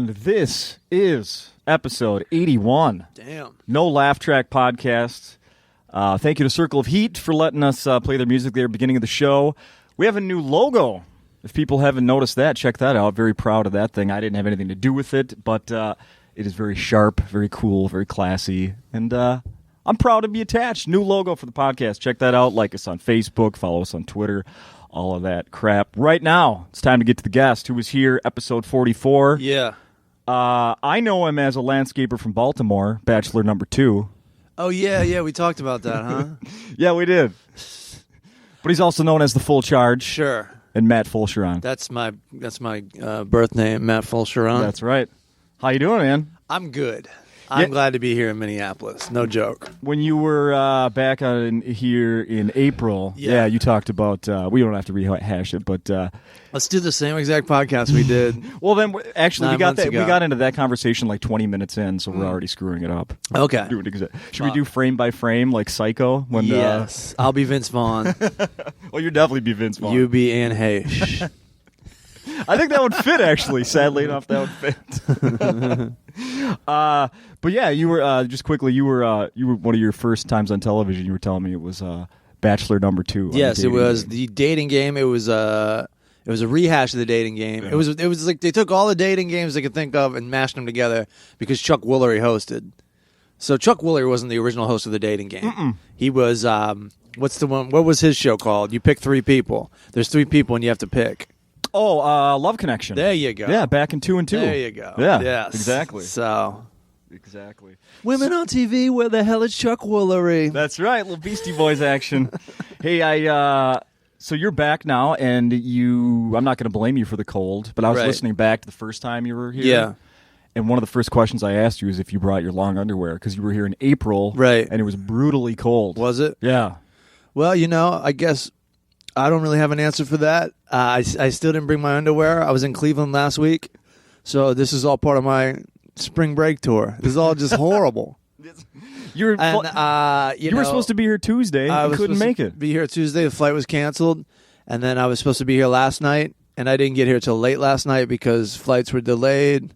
and this is episode 81. Damn. NoLaughTrack podcast. Thank you to Circle of Heat for letting us play their music there at the beginning of the show. We have a new logo. If people haven't noticed that, check that out. Very proud of that thing. I didn't have anything to do with it, but it is very sharp, very cool, very classy, and I'm proud to be attached. New logo for the podcast. Check that out. Like us on Facebook. Follow us on Twitter. All of that crap. Right now, it's time to get to the guest who was here, episode 44. Yeah. I know him as a landscaper from Baltimore, bachelor number 2. Oh, yeah, we talked about that, huh? Yeah, we did. But he's also known as the Full Charge. Sure. And Matt Fulchiron. That's my birth name, Matt Fulchiron. That's right. How you doing, man? I'm good. I'm glad to be here in Minneapolis. No joke. When you were back here in April, you talked about, we don't have to rehash it, but... let's do the same exact podcast we did. Well, then, actually, we 9 months ago. We got into that conversation like 20 minutes in, so we're already screwing it up. Okay. Should we do frame by frame like Psycho? Yes. I'll be Vince Vaughn. Well, you'll definitely be Vince Vaughn. You be Anne Heche. I think that would fit, actually. Sadly enough, that would fit. But yeah, you were just quickly. You were one of your first times on television. You were telling me it was Bachelor number 2. Yes, it was the dating game. It was a rehash of the dating game. Yeah. It was like they took all the dating games they could think of and mashed them together because Chuck Woolery hosted. So Chuck Woolery wasn't the original host of the dating game. Mm-mm. He was what's the one? What was his show called? You pick 3 people. There's 3 people and you have to pick. Oh, Love Connection. There you go. Yeah, back in 2 and 2. There you go. Yeah, yes. Exactly. So. Exactly. Women on TV, where the hell is Chuck Woolery? That's right, little Beastie Boys action. Hey, so you're back now, and I'm not going to blame you for the cold, but I was listening back to the first time you were here. Yeah. And one of the first questions I asked you is if you brought your long underwear, because you were here in April, right? And it was brutally cold. Was it? Yeah. Well, I guess I don't really have an answer for that. I still didn't bring my underwear. I was in Cleveland last week, so this is all part of my spring break tour. This is all just horrible. You were supposed to be here Tuesday and couldn't make it. Be here Tuesday. The flight was canceled, and then I was supposed to be here last night, and I didn't get here till late last night because flights were delayed.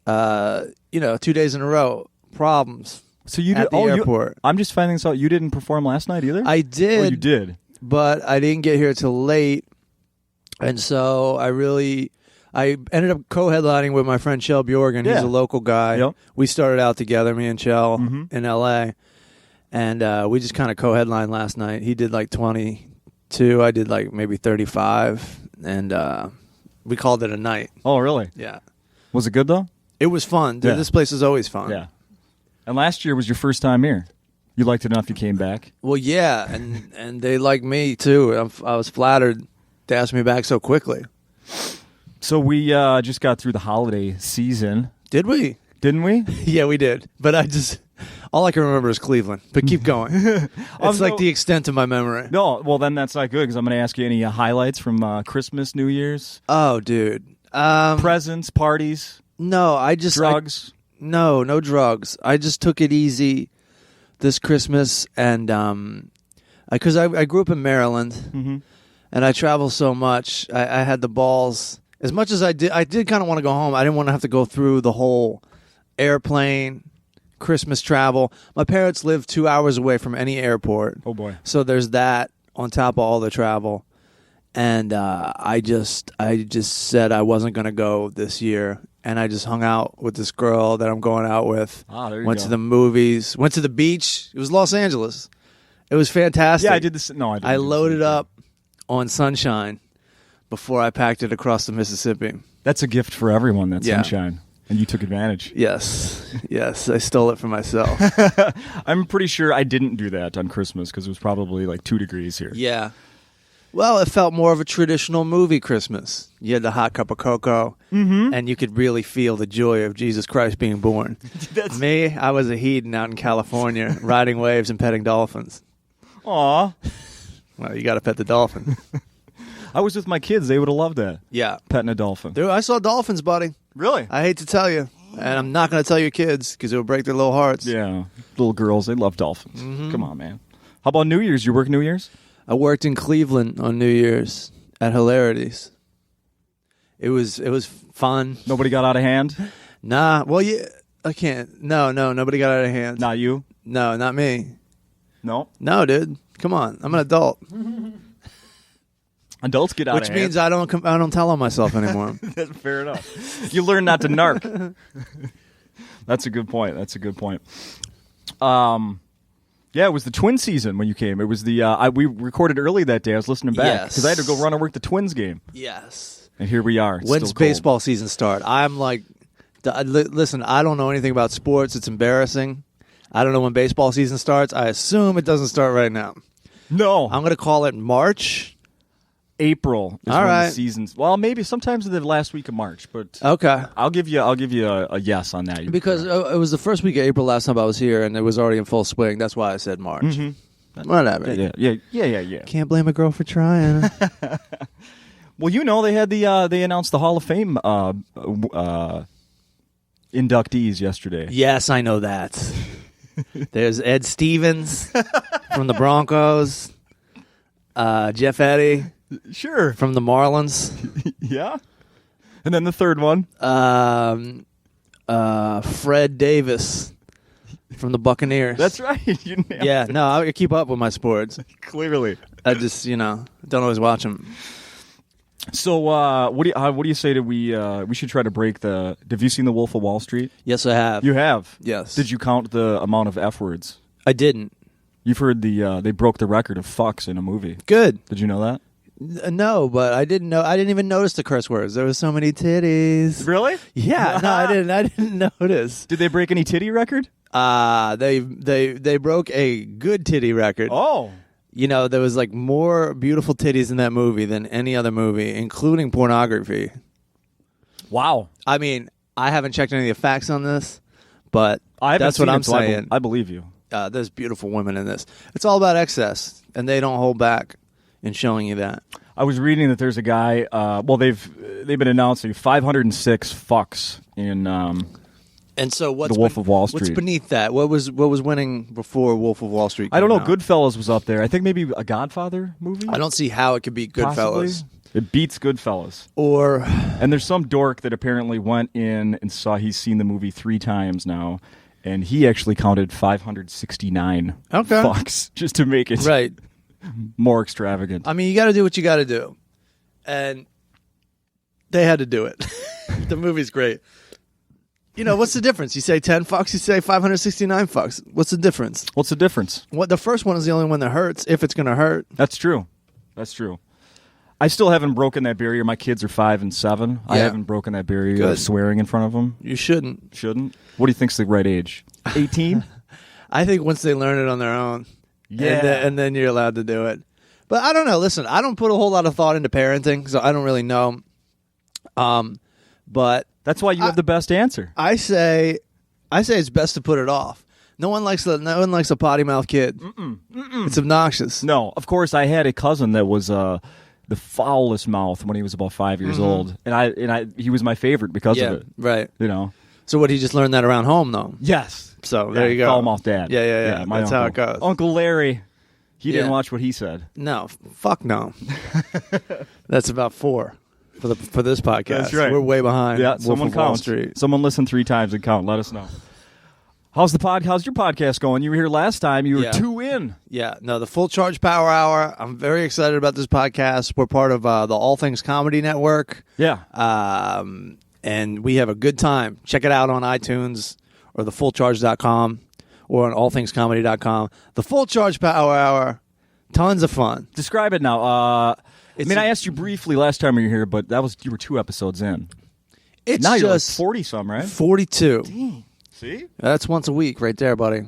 2 days in a row. Problems. So you at did, the airport. I'm just finding this out. You didn't perform last night either? I did. Oh, you did, but I didn't get here till late, and so I ended up co-headlining with my friend Chell Bjorgen. He's a local guy. Yep. We started out together, me and Chell, in L.A., and we just kind of co-headlined last night. He did like 22. I did like maybe 35, and we called it a night. Oh, really? Yeah. Was it good, though? It was fun. Dude, this place is always fun. Yeah. And last year was your first time here. You liked it enough you came back? Well, yeah, and they liked me, too. I was flattered to ask me back so quickly. So we just got through the holiday season. Did we? Didn't we? Yeah, we did. But all I can remember is Cleveland. But keep going. It's like the extent of my memory. No, well, then that's not good because I'm going to ask you any highlights from Christmas, New Year's. Oh, dude. Presents, parties. No, drugs. No drugs. I just took it easy this Christmas, and because I grew up in Maryland, and I travel so much, I had the balls. As much as I did kind of want to go home. I didn't want to have to go through the whole airplane, Christmas travel. My parents live 2 hours away from any airport. Oh, boy. So there's that on top of all the travel. And I just said I wasn't going to go this year. And I just hung out with this girl that I'm going out with. Ah, there you went go. to the movies. Went to the beach. It was Los Angeles. It was fantastic. Yeah, I did this. No, I didn't. I loaded up on sunshine before I packed it across the Mississippi. That's a gift for everyone, that sunshine. And you took advantage. Yes. Yes, I stole it for myself. I'm pretty sure I didn't do that on Christmas because it was probably like 2 degrees here. Yeah. Well, it felt more of a traditional movie Christmas. You had the hot cup of cocoa, and you could really feel the joy of Jesus Christ being born. Me, I was a heathen out in California, riding waves and petting dolphins. Aw. Well, you got to pet the dolphin. I was with my kids. They would have loved that. Yeah. Petting a dolphin. Dude, I saw dolphins, buddy. Really? I hate to tell you. And I'm not going to tell your kids because it will break their little hearts. Yeah. Little girls, they love dolphins. Come on, man. How about New Year's? You work New Year's? I worked in Cleveland on New Year's at Hilarities. It was fun. Nobody got out of hand? Nah. Well, yeah, I can't. No. Nobody got out of hand. Not you? No, not me. No? No, dude. Come on. I'm an adult. Adults get out Which of hand. means I don't tell on myself anymore. That's fair enough. You learn not to narc. That's a good point. Yeah, it was the Twin season when you came. It was the we recorded early that day. I was listening back because I had to go run and work the Twins game. Yes. And here we are. When's baseball season start? I'm like, listen, I don't know anything about sports. It's embarrassing. I don't know when baseball season starts. I assume it doesn't start right now. No. I'm going to call it March. April is All when right. the season's. Well, maybe sometimes the last week of March, but Okay. I'll give you a yes on that. Because it was the first week of April last time I was here, and it was already in full swing. That's why I said March. Mm-hmm. Whatever. Yeah. Can't blame a girl for trying. Well, they had they announced the Hall of Fame inductees yesterday. Yes, I know that. There's Ed Stevens from the Broncos, Jeff Eddy Sure. from the Marlins, Yeah. And then the third one. Fred Davis from the Buccaneers. That's right. You nailed Yeah, it. no, I keep up with my sports. Clearly. I just, don't always watch them. So, what do you say that we should try to break the? Have you seen The Wolf of Wall Street? Yes, I have. You have. Yes. Did you count the amount of F words? I didn't. You've heard they broke the record of fucks in a movie. Good. Did you know that? No, but I didn't know. I didn't even notice the curse words. There were so many titties. Really? Yeah, no, I didn't. I didn't notice. Did they break any titty record? They broke a good titty record. Oh. There was like more beautiful titties in that movie than any other movie, including pornography. Wow. I mean, I haven't checked any of the facts on this, but that's what seen I'm it, so saying. I believe you. There's beautiful women in this. It's all about excess, and they don't hold back in showing you that. I was reading that there's a guy. They've been announcing 506 fucks in. And so what's The Wolf of Wall Street. What's beneath that? What was winning before Wolf of Wall Street? I don't know. Out? Goodfellas was up there. I think maybe a Godfather movie. I don't see how it could be Possibly. Goodfellas. It beats Goodfellas. Or And there's some dork that apparently went in and he's seen the movie 3 times now, and he actually counted 569 fucks just to make it right. more extravagant. I mean, you got to do what you got to do, and they had to do it. The movie's great. What's the difference? You say 10 fucks, you say 569 fucks. What's the difference? What's the difference? The first one is the only one that hurts, if it's going to hurt. That's true. I still haven't broken that barrier. My kids are 5 and 7. I haven't broken that barrier of swearing in front of them. You shouldn't. Shouldn't? What do you think's the right age? 18? I think once they learn it on their own, Yeah. and then you're allowed to do it. But I don't know. Listen, I don't put a whole lot of thought into parenting, so I don't really know. But That's why you have the best answer. I say it's best to put it off. No one likes a potty mouth kid. It's obnoxious. No, of course. I had a cousin that was the foulest mouth when he was about 5 years old, and he was my favorite because of it. Right. So what, he just learned that around home, though? Yes. So there you go. Foul mouth dad. Yeah. My That's uncle. how it goes. Uncle Larry. He didn't Yeah. watch what he said. No, fuck no. That's about 4 for this podcast. That's right. We're way behind. Yeah, Wolf someone of Wall counts. Street. Someone listen 3 times and count. Let us know. How's your podcast going? You were here last time. You were 2 in. Yeah, no, the Full Charge Power Hour. I'm very excited about this podcast. We're part of the All Things Comedy Network. Yeah. And we have a good time. Check it out on iTunes or thefullcharge.com or on allthingscomedy.com. The Full Charge Power Hour. Tons of fun. Describe it now. I asked you briefly last time you were here, but you were 2 episodes in. It's now you're just like 40-some, right? 42. Dang. See? That's once a week right there, buddy.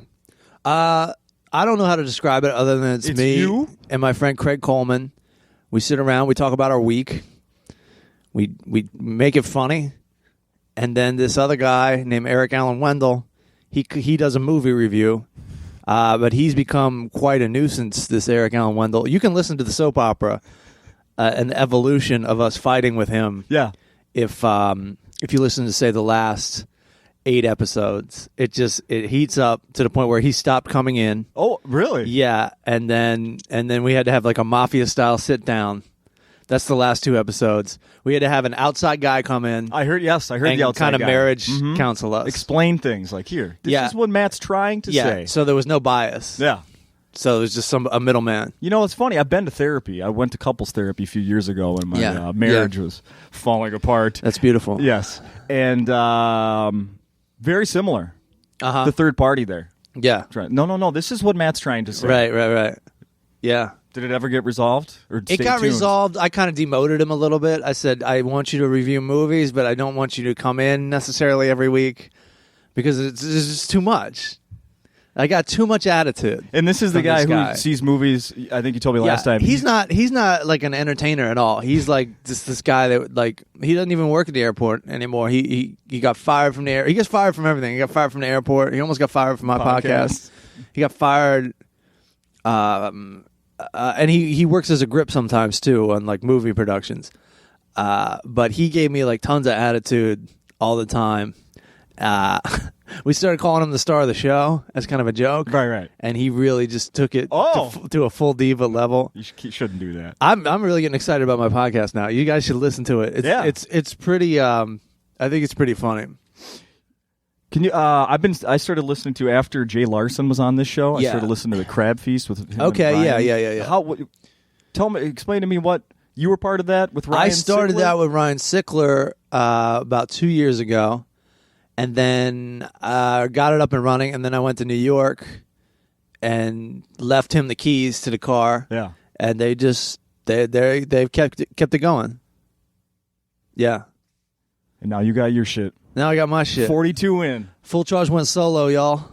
I don't know how to describe it other than it's me you? and my friend Craig Coleman. We sit around, we talk about our week. We make it funny. And then this other guy named Eric Allen Wendell, he does a movie review. But he's become quite a nuisance, this Eric Allen Wendell. You can listen to the soap opera, an evolution of us fighting with him. Yeah. If you listen to, say, the last 8 episodes, it heats up to the point where he stopped coming in. Oh, really? Yeah, and then we had to have like a mafia style sit down That's the last 2 episodes. We had to have an outside guy come in. I heard the outside kind of guy. marriage counsel us. Explain things like, here, this is what Matt's trying to say. So there was no bias. Yeah. So it was just a middleman. You know, it's funny. I've been to therapy. I went to couples therapy a few years ago when my marriage was falling apart. That's beautiful. Yes. And very similar. The third party there. Yeah. No. This is what Matt's trying to say. Right. Yeah. Did it ever get resolved? Or it got resolved. I kind of demoted him a little bit. I said, I want you to review movies, but I don't want you to come in necessarily every week because it's just too much. I got too much attitude. And this is the guy who sees movies. I think you told me last time. He's not like an entertainer at all. He's like this guy that like he doesn't even work at the airport anymore. He got fired from the air. He gets fired from everything. He got fired from the airport. He almost got fired from my podcast. He got fired. And he works as a grip sometimes too on like movie productions. But he gave me like tons of attitude all the time. We started calling him the star of the show as kind of a joke. Right. And he really just took it to a full diva level. You shouldn't do that. I'm really getting excited about my podcast now. You guys should listen to it. It's pretty I think it's pretty funny. Can you I started listening to after Jay Larson was on this show. I started listening to the Crab Feast with him. Okay, yeah. Explain to me what you were part of that with Ryan. I started Sickler? that with Ryan Sickler about 2 years ago. And then got it up and running, and then I went to New York and left him the keys to the car. Yeah, and they've kept it going. Yeah, and now you got your shit. Now I got my shit. 42 in. Full Charge went solo, y'all.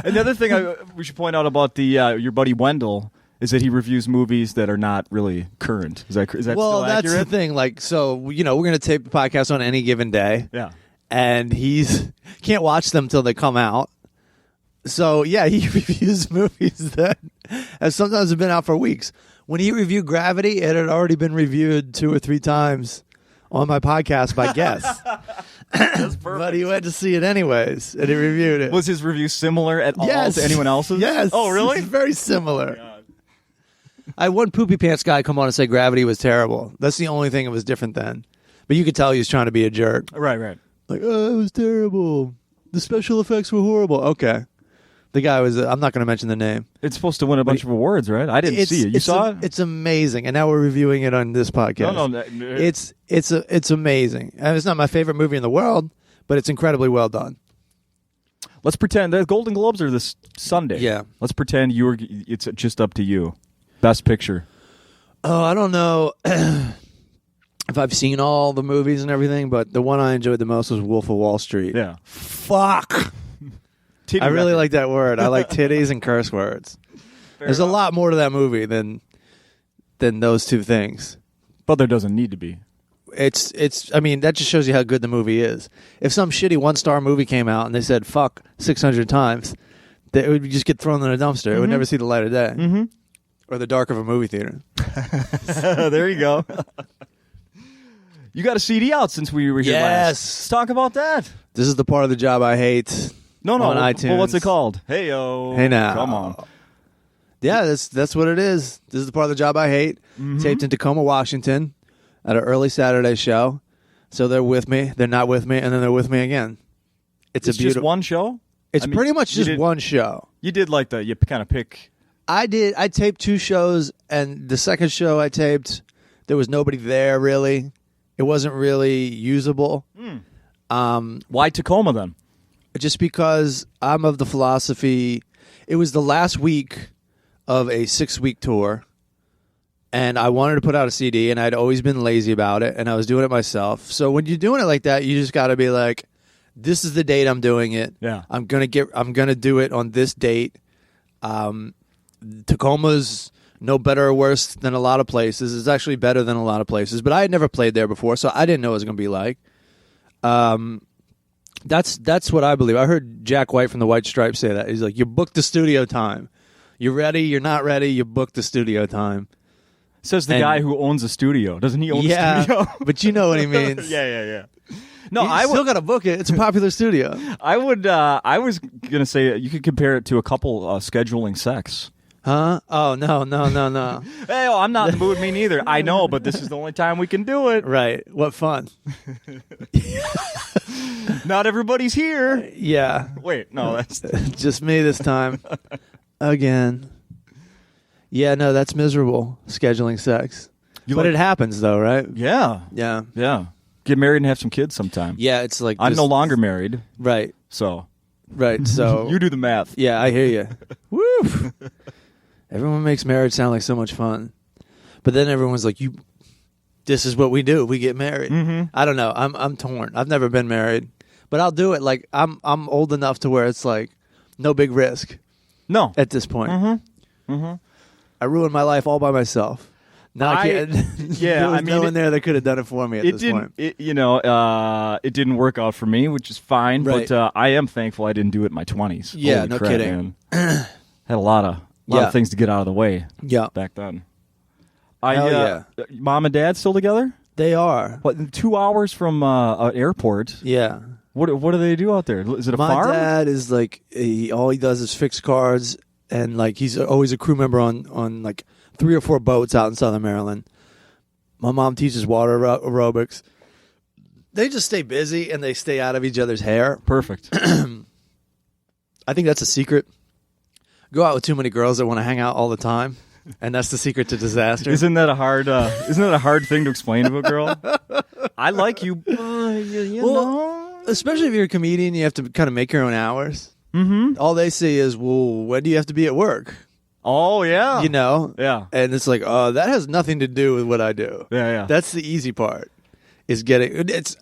Another thing we should point out about the your buddy Wendell is that he reviews movies that are not really current. Is that still accurate? That's the thing. Like, so we're going to tape the podcast on any given day. Yeah. And he's can't watch them till they come out. So he reviews movies that sometimes have been out for weeks. When he reviewed Gravity, it had already been reviewed 2 or 3 times on my podcast by guests. That's perfect. But he went to see it anyways, and he reviewed it. Was his review similar at all to anyone else's? Yes. Oh, really? It's very similar. Oh, I had one poopy pants guy come on and say Gravity was terrible. That's the only thing that was different then. But you could tell he was trying to be a jerk. Right. Like, oh, it was terrible. The special effects were horrible. Okay. The guy was, I'm not going to mention the name. It's supposed to win a bunch of awards, right? I didn't see it. You saw it? It's amazing. And now we're reviewing it on this podcast. No. It's amazing. And it's not my favorite movie in the world, but it's incredibly well done. Let's pretend the Golden Globes are this Sunday. Yeah. Let's pretend it's just up to you. Best Picture. Oh, I don't know if I've seen all the movies and everything, but the one I enjoyed the most was Wolf of Wall Street. Yeah. Fuck. I really like that word. I like titties and curse words. There's a lot more to that movie than those 2 things. But there doesn't need to be. I mean, that just shows you how good the movie is. If some shitty 1-star movie came out and they said fuck 600 times, it would just get thrown in a dumpster. It would never see the light of day. Mm-hmm. Or the dark of a movie theater. There you go. You got a CD out since we were here last. Yes. Let's talk about that. This is the part of the job I hate. No. On iTunes. Well, what's it called? Hey-o. Hey now. Come on. Yeah, that's what it is. This is the part of the job I hate. Mm-hmm. Taped in Tacoma, Washington at an early Saturday show. So they're with me, they're not with me, and then they're with me again. It's just one show? It's pretty much just one show. You did you kind of pick... I taped 2 shows, and the second show I taped, there was nobody there, really. It wasn't really usable. Why Tacoma, then? Just because I'm of the philosophy, it was the last week of a 6-week tour, and I wanted to put out a CD, and I'd always been lazy about it, and I was doing it myself. So when you're doing it like that, you just got to be like, this is the date I'm doing it. Yeah. I'm gonna do it on this date. Tacoma's no better or worse than a lot of places. It's actually better than a lot of places, but I had never played there before, so I didn't know what it was going to be like. That's what I believe. I heard Jack White from the White Stripes say that. He's like, you booked the studio time. You're ready, you're not ready, you booked the studio time. Says the guy who owns a studio. Doesn't he own a studio? But you know what he means. Yeah. No, I still got to book it. It's a popular studio. I was going to say you could compare it to a couple scheduling sex. Huh? Oh, no. Hey, I'm not in the mood. Me neither. I know, but this is the only time we can do it. Right. What fun. Not everybody's here. Yeah. Wait, no, that's just me this time. Again. Yeah, no, that's miserable, scheduling sex. But it happens, though, right? Yeah. Yeah. Yeah. Get married and have some kids sometime. Yeah, it's like... I'm no longer married. Right. So... Right, so... You do the math. Yeah, I hear you. Woo! Everyone makes marriage sound like so much fun. But then everyone's like, this is what we do. We get married. Mm-hmm. I don't know. I'm torn. I've never been married. But I'll do it. Like, I'm old enough to where it's like, no big risk. No. At this point. Mm-hmm. Mm-hmm. I ruined my life all by myself. Now I can't. Yeah, there was no one there that could have done it for me at this point. It didn't work out for me, which is fine. Right. But I am thankful I didn't do it in my 20s. Yeah, Holy no crap, kidding. Man. Had a lot of things to get out of the way. Yeah. Back then. Mom and dad still together? They are. What? 2 hours from an airport. Yeah. What do they do out there? Is it a my farm? My dad is like all he does is fix cars, and like he's always a crew member on like 3 or 4 boats out in Southern Maryland. My mom teaches water aerobics. They just stay busy and they stay out of each other's hair. Perfect. I think that's a secret. Go out with too many girls that want to hang out all the time, and that's the secret to disaster. Isn't that a hard thing to explain to a girl? I like you. You know. Especially if you're a comedian, you have to kind of make your own hours. Mm-hmm. All they see is, well, when do you have to be at work? Oh, yeah. You know? Yeah. And it's like, that has nothing to do with what I do. Yeah. That's the easy part, is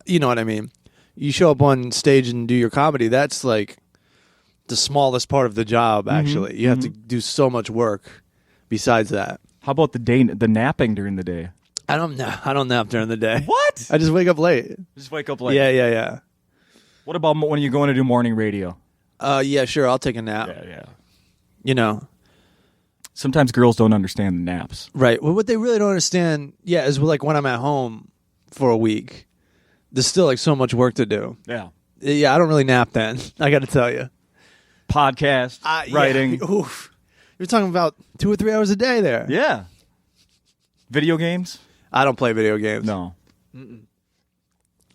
you know what I mean? You show up on stage and do your comedy, that's like the smallest part of the job, actually. Mm-hmm. You have to do so much work besides that. How about the napping during the day? I don't nap during the day. What? I just wake up late. Just wake up late? Yeah. What about when you're going to do morning radio? Yeah, sure. I'll take a nap. Yeah. You know. Sometimes girls don't understand the naps. Right. Well, what they really don't understand, is like when I'm at home for a week, there's still like so much work to do. Yeah. Yeah, I don't really nap then. I got to tell you. Podcast, writing. Yeah. Oof. You're talking about 2 or 3 hours a day there. Yeah. Video games? I don't play video games. No.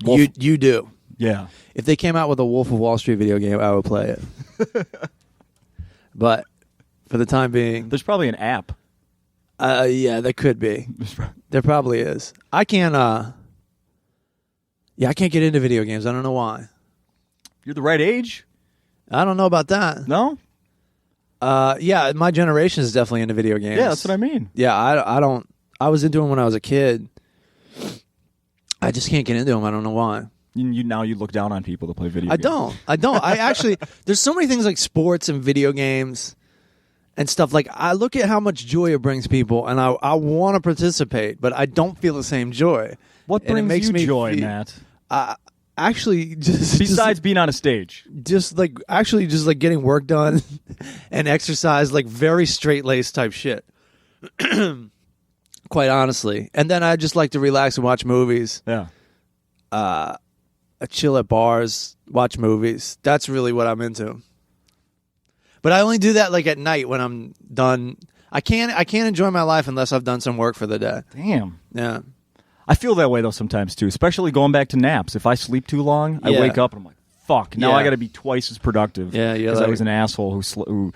You do. Yeah. If they came out with a Wolf of Wall Street video game, I would play it. But for the time being, there's probably an app. Yeah, there could be. There probably is. I can't. I can't get into video games. I don't know why. You're the right age. I don't know about that. No. Yeah, my generation is definitely into video games. Yeah, that's what I mean. Yeah, I don't. I was into them when I was a kid. I just can't get into them. I don't know why. Now you look down on people that play video games. I don't. I actually, there's so many things like sports and video games and stuff. Like, I look at how much joy it brings people, and I want to participate, but I don't feel the same joy. What brings you joy, Matt? Actually, besides being on a stage, just like getting work done and exercise, like very straight-laced type shit. Quite honestly. And then I just like to relax and watch movies. Yeah. Chill at bars, watch movies. That's really what I'm into. But I only do that like at night when I'm done. I can't enjoy my life unless I've done some work for the day. Damn. Yeah. I feel that way though sometimes too, especially going back to naps. If I sleep too long, I wake up and I'm like, fuck, now I got to be twice as productive. Yeah, because I was an asshole who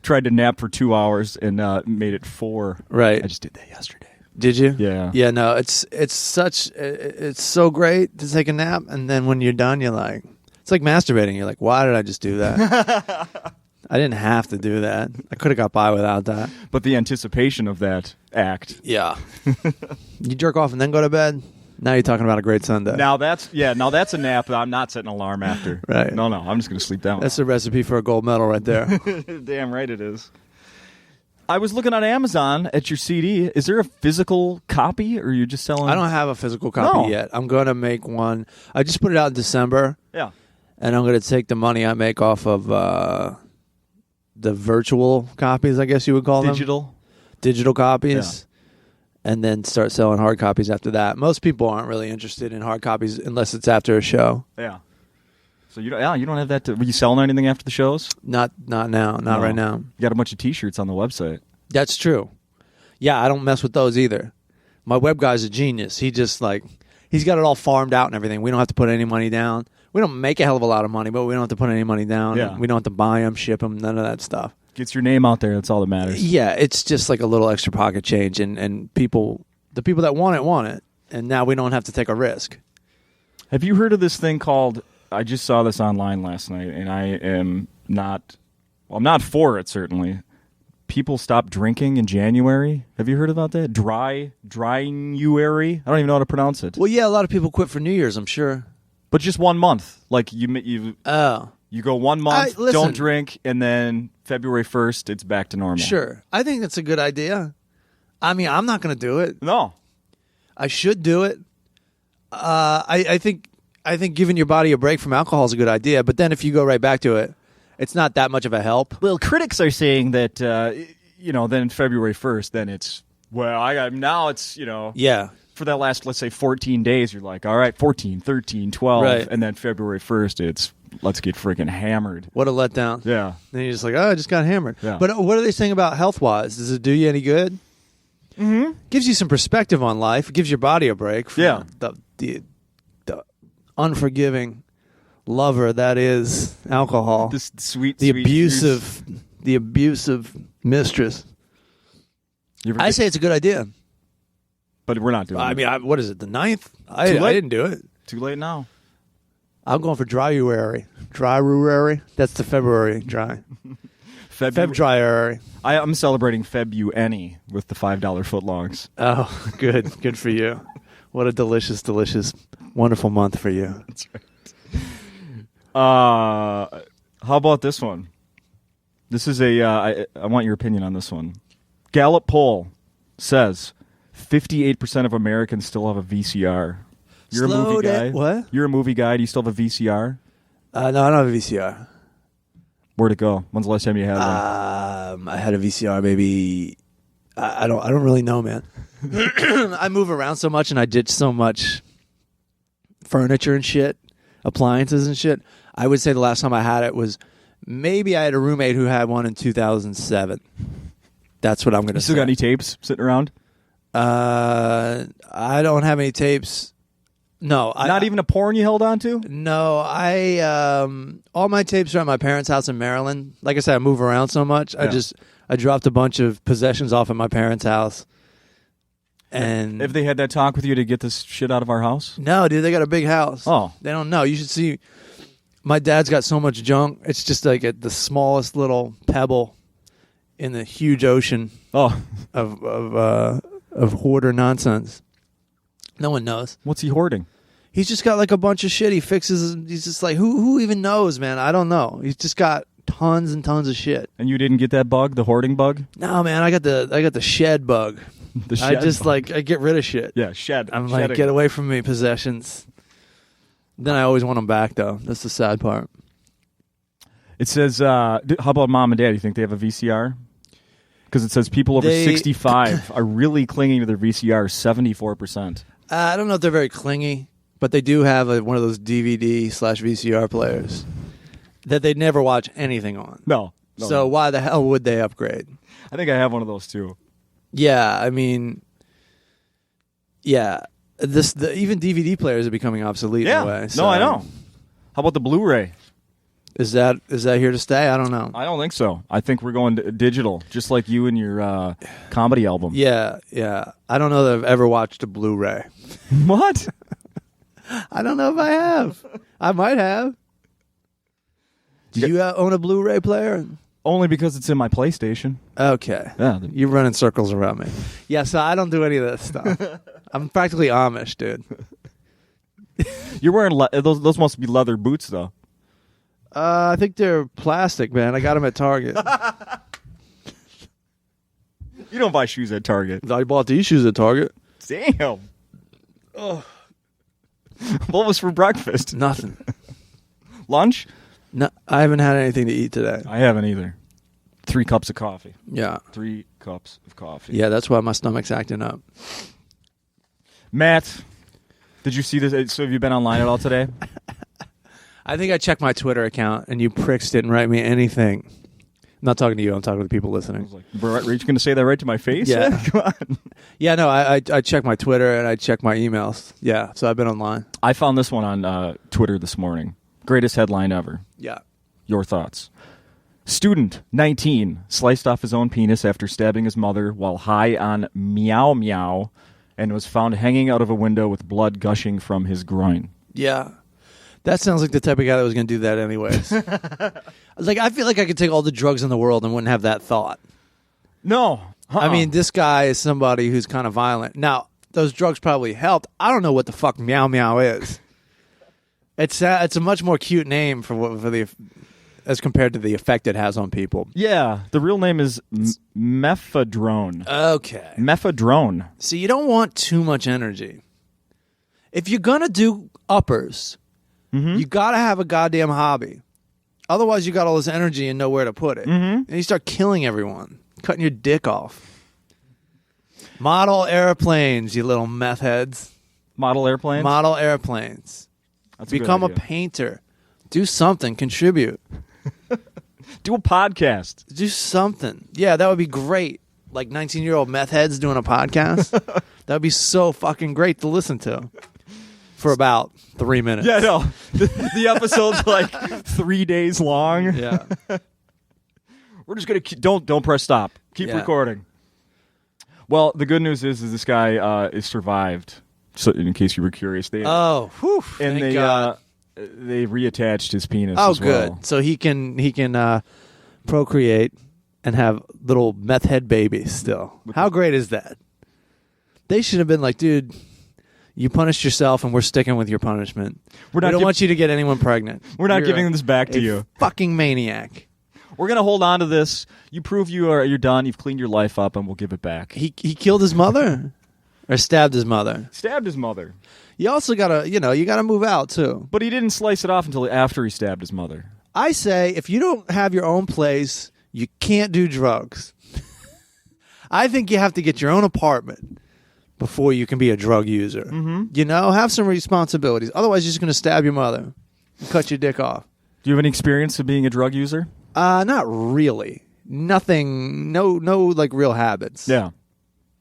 tried to nap for 2 hours and made it 4. Right. I just did that yesterday. Did you? Yeah. Yeah, no, it's so great to take a nap, and then when you're done, you're like, it's like masturbating. You're like, why did I just do that? I didn't have to do that. I could have got by without that. But the anticipation of that act. Yeah. You jerk off and then go to bed? Now you're talking about a great Sunday. Now that's a nap that I'm not setting an alarm after. Right. No, I'm just going to sleep down. That's a recipe for a gold medal right there. Damn right it is. I was looking on Amazon at your CD. Is there a physical copy, or are you just selling? I don't have a physical copy yet. I'm going to make one. I just put it out in December. Yeah. And I'm going to take the money I make off of the virtual copies, I guess you would call them. Digital copies. Yeah. And then start selling hard copies after that. Most people aren't really interested in hard copies unless it's after a show. Yeah. So you don't have that. Were you selling anything after the shows? Not now. Not right now. You got a bunch of T-shirts on the website. That's true. Yeah, I don't mess with those either. My web guy's a genius. He just he's got it all farmed out and everything. We don't have to put any money down. We don't make a hell of a lot of money, but we don't have to put any money down. Yeah. We don't have to buy them, ship them, none of that stuff. Gets your name out there. That's all that matters. Yeah, it's just like a little extra pocket change, and the people that want it, and now we don't have to take a risk. Have you heard of this thing called, I just saw this online last night, and I am not, well, I'm not for it, certainly. People stop drinking in January. Have you heard about that? Dry-January? I don't even know how to pronounce it. Well, yeah, a lot of people quit for New Year's, I'm sure. But just 1 month. Like, you go 1 month, listen, don't drink, and then February 1st, it's back to normal. Sure. I think that's a good idea. I mean, I'm not going to do it. No. I should do it. I think giving your body a break from alcohol is a good idea, but then if you go right back to it, it's not that much of a help. Well, critics are saying that, then February 1st, then it's, now it's, Yeah. for that last, let's say, 14 days, you're like, all right, 14, 13, 12, Right. and then February 1st, it's, let's get freaking hammered. What a letdown. Yeah. Then you're just like, oh, I just got hammered. Yeah. But what are they saying about health-wise? Does it do you any good? Mm-hmm. Gives you some perspective on life. It gives your body a break from Yeah. the unforgiving lover that is alcohol. This sweet, the sweet abusive mistress. I say it's a good idea. But we're not doing it. I mean, what is it, the 9th? I Too late. didn't do it. Too late now. I'm going for dry-uary. Dry-ruary? That's the February dry. Feb-dry-uary. I'm celebrating Feb-U-Any with the $5 footlongs. Oh, good. Good for you. What a delicious, delicious, wonderful month for you. That's right. How about this one? This is I want your opinion on this one. Gallup poll says 58% of Americans still have a VCR. You're a movie guy. What? You're a movie guy. Do you still have a VCR? No, I don't have a VCR. Where'd it go? When's the last time you had one? I had a VCR maybe. I don't really know, man. I move around so much and I ditch so much furniture and shit, appliances and shit. I would say the last time I had it was maybe I had a roommate who had one in 2007. That's what I'm going to say. You still got any tapes sitting around? I don't have any tapes. No. Not even a porn you held on to? No, all my tapes are at my parents' house in Maryland. Like I said, I move around so much. Yeah. I dropped a bunch of possessions off at my parents' house. And Have they had that talk with you to get this shit out of our house? No, dude, they got a big house. Oh. They don't know. You should see. My dad's got so much junk. It's just like the smallest little pebble in the huge ocean of hoarder nonsense. No one knows. What's he hoarding? He's just got like a bunch of shit. He fixes. He's just like, who even knows, man? I don't know. He's just got tons and tons of shit. And you didn't get that bug, the hoarding bug? No, man. I got the shed bug. The shed I just bug. I get rid of shit. Yeah, shed. I'm shedding. like, get away from me, possessions. Then I always want them back, though. That's the sad part. It says, how about mom and dad? Do you think they have a VCR? Because it says people over 65 are really clinging to their VCR, 74%. I don't know if they're very clingy, but they do have one of those DVD/VCR players that they never watch anything on. No. So why the hell would they upgrade? I think I have one of those, too. Yeah, I mean, yeah. Even DVD players are becoming obsolete in a way. So. No, I know. How about the Blu-ray? Is that here to stay? I don't know. I don't think so. I think we're going digital, just like you and your comedy album. Yeah. I don't know that I've ever watched a Blu-ray. What? I don't know if I have. I might have. Do you own a Blu-ray player? Only because it's in my PlayStation. Okay. Yeah. You're running circles around me. Yeah, so I don't do any of that stuff. I'm practically Amish, dude. You're wearing those must be leather boots, though. I think they're plastic, man. I got them at Target. You don't buy shoes at Target. I bought these shoes at Target. Damn. Oh. What was for breakfast? Nothing. Lunch? No, I haven't had anything to eat today. I haven't either. 3 cups of coffee. Yeah. 3 cups of coffee. Yeah, that's why my stomach's acting up. Matt, did you see this? So have you been online at all today? I think I checked my Twitter account, and you pricks didn't write me anything. not talking to you. I'm talking to the people I listening. was like, bro, are you going to say that right to my face? Yeah. Come on. Yeah, no, I check my Twitter and I check my emails. Yeah, so I've been online. I found this one on Twitter this morning. Greatest headline ever. Yeah. Your thoughts. Student, 19, sliced off his own penis after stabbing his mother while high on meow meow and was found hanging out of a window with blood gushing from his groin. Yeah. That sounds like the type of guy that was going to do that anyways. Like, I feel like I could take all the drugs in the world and wouldn't have that thought. No. I mean, this guy is somebody who's kind of violent. Now, those drugs probably helped. I don't know what the fuck meow meow is. It's a much more cute name for the as compared to the effect it has on people. Yeah, the real name is Mephedrone. Okay. Mephedrone. See, you don't want too much energy. If you're going to do uppers, you got to have a goddamn hobby. Otherwise, you got all this energy and nowhere to put it. And you start killing everyone, cutting your dick off. Model airplanes, you little meth heads. Model airplanes? Model airplanes. That's a good Become a idea. painter. Do something. Contribute. Do a podcast. Do something. Yeah, that would be great. Like 19-year-old meth heads doing a podcast. That would be so fucking great to listen to for about 3 minutes. Yeah, no. The episode's like 3 days long. Yeah. We're just going to don't press stop. Keep recording. Well, the good news is this guy is survived. So in case you were curious, they Oh, whew, and thank God. They reattached his penis. Oh, as well. good. So he can procreate and have little meth head babies still. How great is that? They should have been like, dude, you punished yourself, and we're sticking with your punishment. We don't want you to get anyone pregnant. We're not You're giving this back to you. Fucking maniac. We're gonna hold on to this. You prove you're done. You've cleaned your life up, and we'll give it back. He killed his mother, or stabbed his mother. Stabbed his mother. You also gotta move out too. But he didn't slice it off until after he stabbed his mother. I say, if you don't have your own place, you can't do drugs. I think you have to get your own apartment before you can be a drug user. You know, have some responsibilities. Otherwise, you're just going to stab your mother and cut your dick off. Do you have any experience of being a drug user? Not really. Nothing. No, like real habits. Yeah. You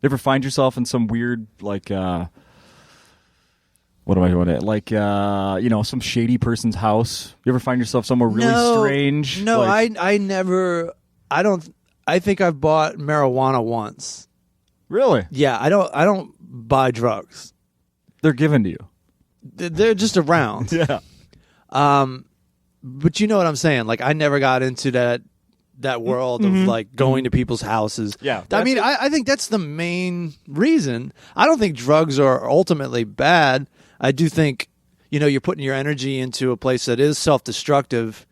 ever find yourself in some weird, like, what do I want to, like, some shady person's house? You ever find yourself somewhere really strange? No, like, I never. I think I've bought marijuana once. Really? Yeah, I don't buy drugs. They're given to you. They're just around. Yeah. But you know what I'm saying? Like, I never got into that world of like going to people's houses. Yeah. I mean, I think that's the main reason. I don't think drugs are ultimately bad. I do think, you're putting your energy into a place that is self-destructive,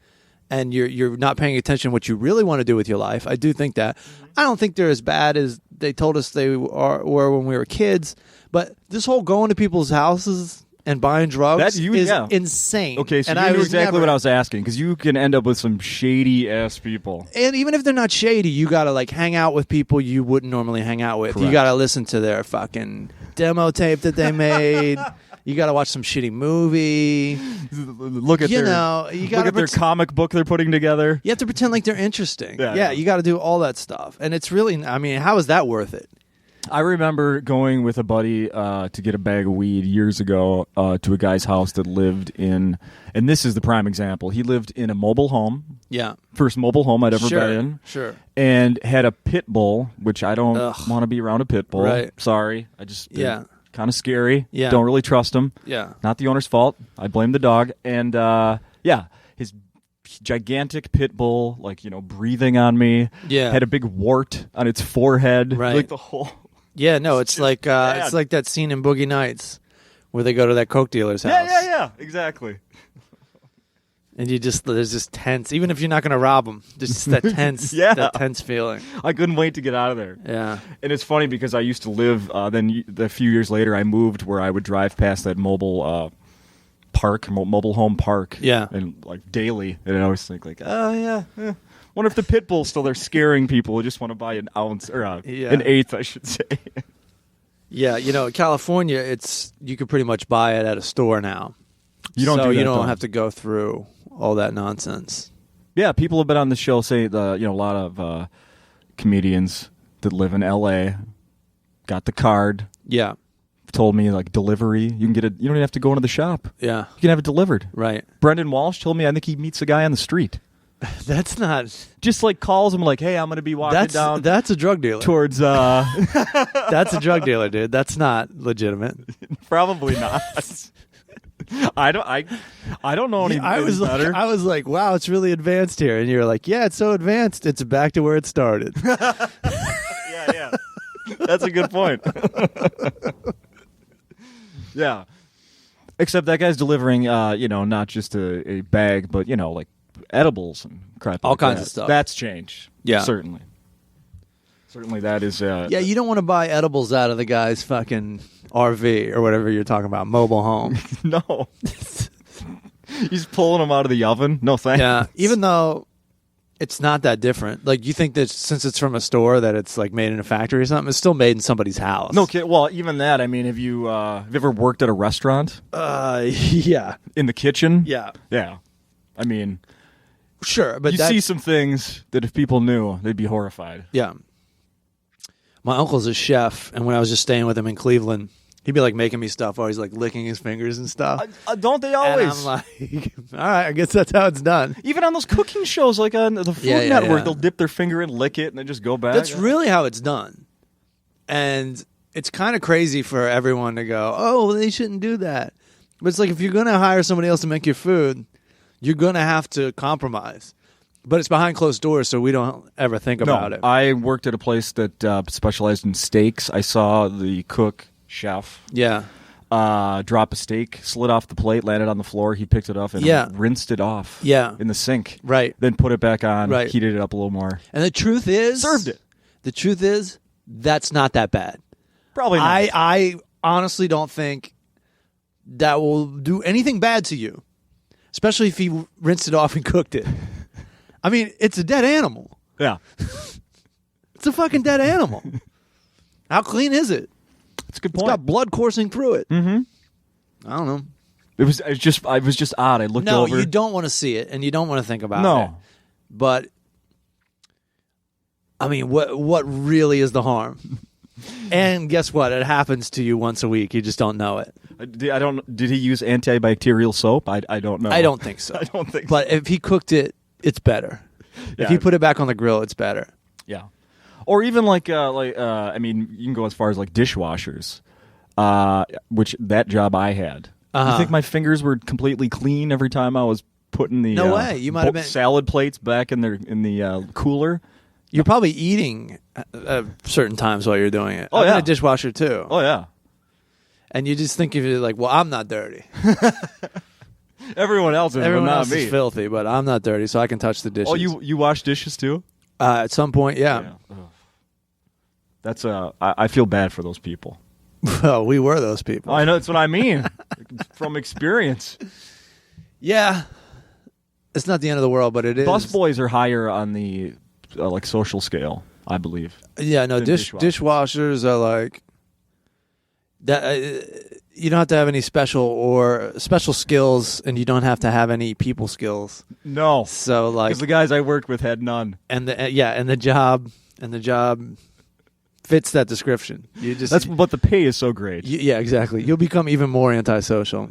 and you're not paying attention to what you really want to do with your life. I do think that. I don't think they're as bad as they told us they were when we were kids. But this whole going to people's houses and buying drugs is insane. Okay, so and you knew exactly what I was asking, because you can end up with some shady-ass people. And even if they're not shady, you got to, like, hang out with people you wouldn't normally hang out with. Correct. You got to listen to their fucking demo tape that they made. You got to watch some shitty movie. Look at their comic book they're putting together. You have to pretend like they're interesting. Yeah. You got to do all that stuff. And it's really, I mean, how is that worth it? I remember going with a buddy to get a bag of weed years ago to a guy's house that lived in, and this is the prime example, he lived in a mobile home. Yeah. First mobile home I'd ever been in. Sure. And had a Pitbull, which I don't want to be around a Pitbull. Right. Sorry. Kind of scary. Yeah. Don't really trust him. Yeah. Not the owner's fault. I blame the dog. And his gigantic Pitbull, like, breathing on me. Yeah. Had a big wart on its forehead. Right. Like the whole... Yeah, no, it's like that scene in Boogie Nights where they go to that coke dealer's house. Yeah, exactly. And there's just tense, even if you're not going to rob them, just that tense, that tense feeling. I couldn't wait to get out of there. Yeah. And it's funny because I used to live, then a few years later I moved where I would drive past that mobile home park. Yeah. And like daily. And I always think like, oh yeah. Wonder if the Pitbull's still there scaring people who just want to buy an ounce or an eighth, I should say. Yeah, in California, you can pretty much buy it at a store now. You don't have to go through all that nonsense. Yeah, people have been on the show say a lot of comedians that live in L.A. got the card. Yeah. Told me like delivery. You can get it. You don't even have to go into the shop. Yeah. You can have it delivered. Right. Brendan Walsh told me I think he meets a guy on the street. That's not. Just like calls him like, hey, I'm going to be walking down. That's a drug dealer. Towards. That's a drug dealer, dude. That's not legitimate. Probably not. I don't know any better. I was like, wow, it's really advanced here, and you're like, yeah, it's so advanced, it's back to where it started. Yeah. That's a good point. Yeah. Except that guy's delivering, not just a bag, but, like edibles and crap. All like kinds that. of stuff. That's changed. Yeah. Certainly. Certainly that is... yeah, you don't want to buy edibles out of the guy's fucking RV or whatever you're talking about, mobile home. No. He's pulling them out of the oven. No thanks. Yeah, even though it's not that different. Like, you think that since it's from a store that it's like made in a factory or something, it's still made in somebody's house. No, well, even that, I mean, have you ever worked at a restaurant? Yeah. In the kitchen? Yeah. Yeah. I mean... Sure, but you see some things that if people knew, they'd be horrified. Yeah. My uncle's a chef, and when I was just staying with him in Cleveland, he'd be like making me stuff while he's like licking his fingers and stuff. Don't they always? And I'm like, all right, I guess that's how it's done. Even on those cooking shows, like on the Food Network, they'll dip their finger in, lick it, and then just go back. That's really how it's done. And it's kind of crazy for everyone to go, oh, well, they shouldn't do that. But it's like, if you're going to hire somebody else to make your food, you're going to have to compromise. But it's behind closed doors, so we don't ever think about it. I worked at a place that specialized in steaks. I saw the chef drop a steak, slid off the plate, landed on the floor. He picked it up and rinsed it off in the sink. Right. Then put it back on, heated it up a little more. And the truth is... Served it. The truth is, that's not that bad. Probably not. I honestly don't think that will do anything bad to you, especially if you rinsed it off and cooked it. I mean, it's a dead animal. Yeah. It's a fucking dead animal. How clean is it? It's a good point. It's got blood coursing through it. Mm-hmm. I don't know. It was just odd. I looked over. No, you don't want to see it, and you don't want to think about it. No. But, I mean, what really is the harm? And guess what? It happens to you once a week. You just don't know it. Did he use antibacterial soap? I don't know. I don't think so. I don't think but so. If he cooked it, it's better. Yeah. If he put it back on the grill, it's better. Yeah. Or even I mean, you can go as far as like dishwashers, which that job I had. You think my fingers were completely clean every time I was putting the way. You might have been salad plates back in the cooler. You're probably eating at certain times while you're doing it. Oh, I'm yeah. in a dishwasher too. Oh yeah. And you just think of it like, well, I'm not dirty. Everyone else is, Everyone but not else me. is filthy, but I'm not dirty, so I can touch the dishes. Oh, you wash dishes too? At some point, yeah. That's I feel bad for those people. Well, we were those people. I know, that's what I mean. From experience. Yeah. It's not the end of the world, but it is. Busboys are higher on the like social scale, I believe. Yeah, no, dishwashers are like that. You don't have to have any special skills, and you don't have to have any people skills. No. So like, because the guys I worked with had none. And the job fits that description. But the pay is so great. Yeah, exactly. You'll become even more antisocial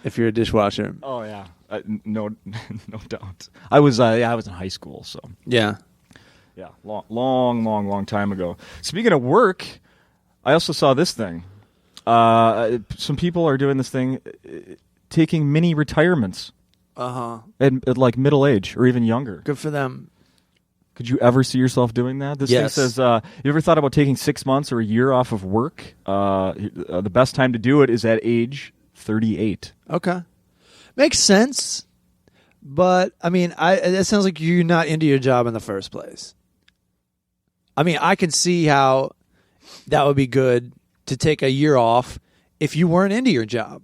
if you're a dishwasher. Oh yeah, no doubt. I was in high school, so yeah, long time ago. Speaking of work, I also saw this thing. Some people are doing this thing, taking mini retirements. At like middle age or even younger. Good for them. Could you ever see yourself doing that? This thing says, you ever thought about taking 6 months or a year off of work? The best time to do it is at age 38. Okay. Makes sense. But, I mean, it sounds like you're not into your job in the first place. I mean, I can see how that would be good to take a year off if you weren't into your job.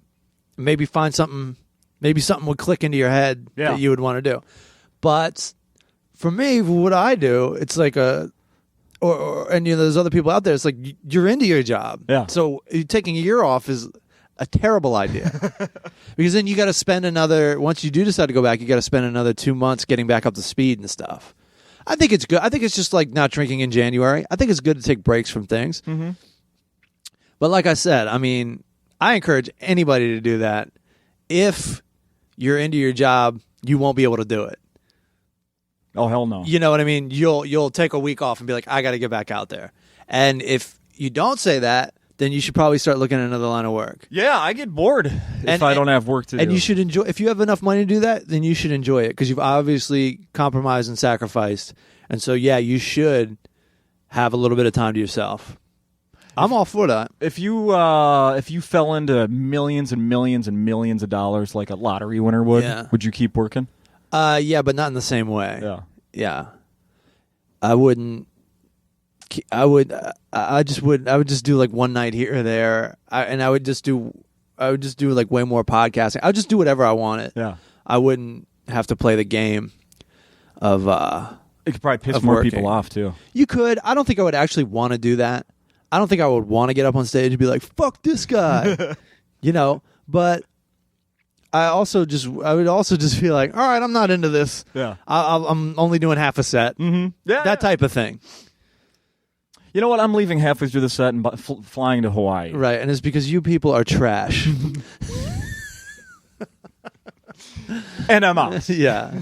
Maybe find something, maybe something would click into your head that you would want to do. But for me, what I do, it's like and there's other people out there, it's like you're into your job. Yeah. So taking a year off is a terrible idea. Because then you got to spend another, once you do decide to go back, you got to spend another 2 months getting back up to speed and stuff. I think it's good. I think it's just like not drinking in January. I think it's good to take breaks from things. Mm-hmm. But like I said, I mean, I encourage anybody to do that. If you're into your job, you won't be able to do it. Oh, hell no. You know what I mean? You'll take a week off and be like, I got to get back out there. And if you don't say that, then you should probably start looking at another line of work. Yeah, I get bored if I don't have work to do. And you should enjoy. If you have enough money to do that, then you should enjoy it because you've obviously compromised and sacrificed. And so, yeah, you should have a little bit of time to yourself. I'm all for that. If you fell into millions and millions and millions of dollars like a lottery winner would you keep working? Yeah, but not in the same way. Yeah. I wouldn't. I would just do like one night here or there, I would just do like way more podcasting. I would just do whatever I wanted. Yeah. I wouldn't have to play the game of. It could probably piss more people off too. You could. I don't think I would actually want to do that. I don't think I would want to get up on stage and be like, "Fuck this guy," But I would also just feel like, all right, I'm not into this. Yeah. I'm only doing half a set. Mm-hmm. Yeah. That type of thing. You know what? I'm leaving halfway through the set and flying to Hawaii. Right, and it's because you people are trash. And I'm out. Yeah.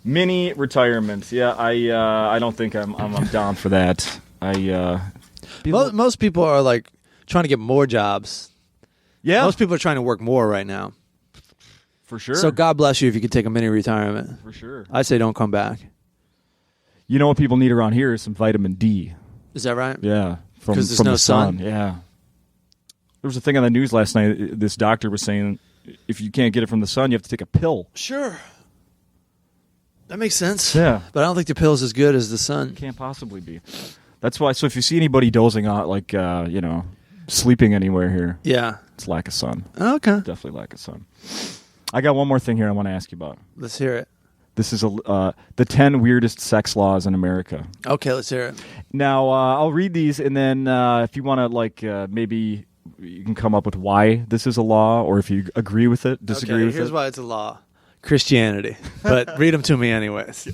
Mini retirement. Yeah, I don't think I'm down for that. Most people are like trying to get more jobs. Yeah. Most people are trying to work more right now. For sure. So God bless you if you could take a mini retirement. For sure. I say don't come back. You know what people need around here is some vitamin D. Is that right? Yeah. Because there's from no the sun. sun. Yeah. There was a thing on the news last night. This doctor was saying if you can't get it from the sun, you have to take a pill. Sure. That makes sense. Yeah. But I don't think the pill's as good as the sun. It can't possibly be. That's why. So if you see anybody dozing out, like, sleeping anywhere here, Yeah. it's lack of sun. Okay. Definitely lack of sun. I got one more thing here I want to ask you about. Let's hear it. This is the 10 weirdest sex laws in America. Okay, let's hear it. Now, I'll read these, and then if you want to, maybe you can come up with why this is a law, or if you agree with it, disagree with it. Here's why it's a law. Christianity. But read them to me anyways.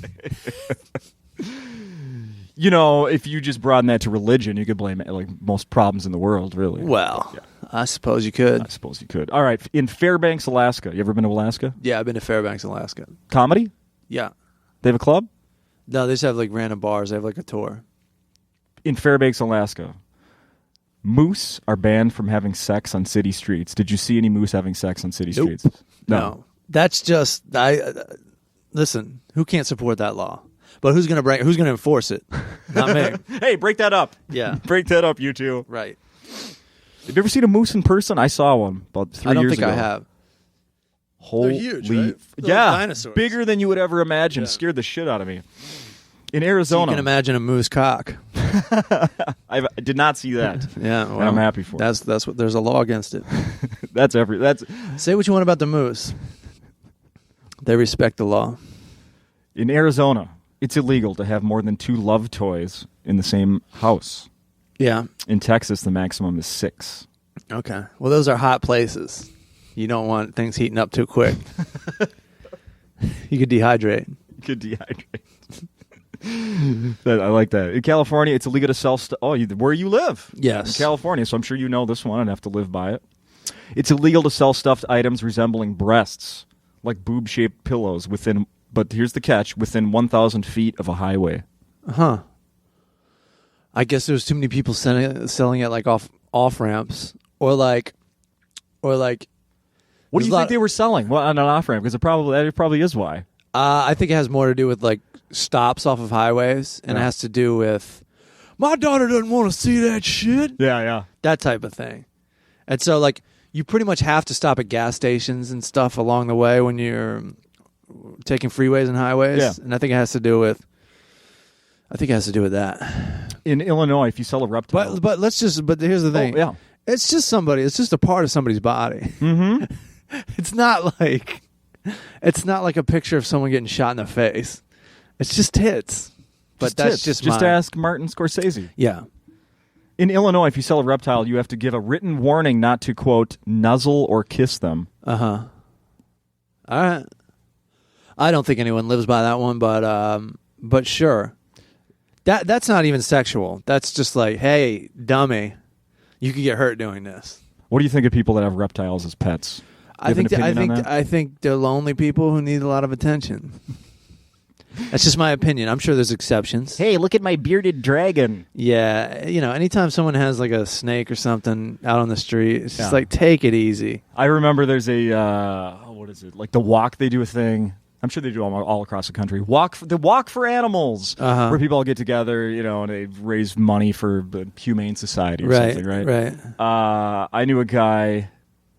If you just broaden that to religion, you could blame it, like most problems in the world, really. Well, yeah. I suppose you could. I suppose you could. All right. In Fairbanks, Alaska. You ever been to Alaska? Yeah, I've been to Fairbanks, Alaska. Comedy? Yeah. They have a club? No, they just have like random bars. They have like a tour. In Fairbanks, Alaska, moose are banned from having sex on city streets. Did you see any moose having sex on city streets? No. That's just listen, who can't support that law? But who's going to enforce it? Not me. Hey, break that up. Yeah. Break that up, you two. Right. Have you ever seen a moose in person? I saw one about 3 years ago. I don't think I have. Holy, they're huge, right? They're yeah, like dinosaurs. Bigger than you would ever imagine. Yeah. Scared the shit out of me. In Arizona, So you can imagine a moose cock. I did not see that. Yeah, well, and I'm happy for it. That's what. There's a law against it. That's Say what you want about the moose. They respect the law. In Arizona, it's illegal to have more than 2 love toys in the same house. Yeah. In Texas, the maximum is 6. Okay. Well, those are hot places. You don't want things heating up too quick. You could dehydrate. You could dehydrate. I like that. In California, it's illegal to sell stuff. Oh, where you live? Yes. In California, so I'm sure you know this one. I'd have to live by it. It's illegal to sell stuffed items resembling breasts, like boob-shaped pillows, but here's the catch, within 1,000 feet of a highway. Huh. I guess there's too many people selling it like off ramps or like. What do you think they were selling? Well, on an off ramp, because it probably is why. I think it has more to do with like stops off of highways, and it has to do with my daughter doesn't want to see that shit. Yeah. That type of thing. And so like you pretty much have to stop at gas stations and stuff along the way when you're taking freeways and highways. Yeah. And I think it has to do with that. In Illinois, if you sell a reptile, But here's the thing. Oh, yeah. It's just a part of somebody's body. Mm-hmm. It's not like a picture of someone getting shot in the face. It's just tits. But that's just ask Martin Scorsese. Yeah. In Illinois, if you sell a reptile, you have to give a written warning not to, quote, nuzzle or kiss them. Uh-huh. All right. I don't think anyone lives by that one, but sure. That's not even sexual. That's just like, hey, dummy, you could get hurt doing this. What do you think of people that have reptiles as pets? I think they're lonely people who need a lot of attention. That's just my opinion. I'm sure there's exceptions. Hey, look at my bearded dragon. Yeah, anytime someone has like a snake or something out on the street, it's just like, take it easy. I remember there's a what is it? Like the walk, they do a thing. I'm sure they do all across the country. The walk for animals, where people all get together, and they raise money for the Humane Society or something, right? Right. I knew a guy,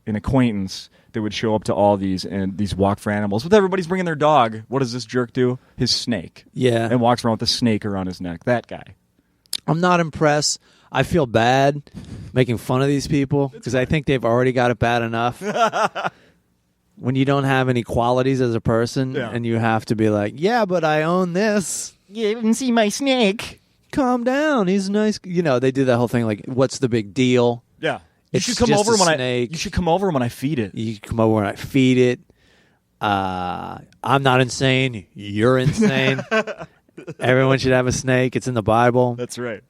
an acquaintance, that would show up to all these walk for animals. But everybody's bringing their dog. What does this jerk do? His snake. Yeah. And walks around with a snake around his neck. That guy. I'm not impressed. I feel bad making fun of these people because I think they've already got it bad enough. When you don't have any qualities as a person and you have to be like, yeah, but I own this. You didn't see my snake. Calm down. He's nice. They do that whole thing like, what's the big deal? Yeah. You should come over when I feed it. You come over when I feed it. I'm not insane. You're insane. Everyone should have a snake. It's in the Bible. That's right.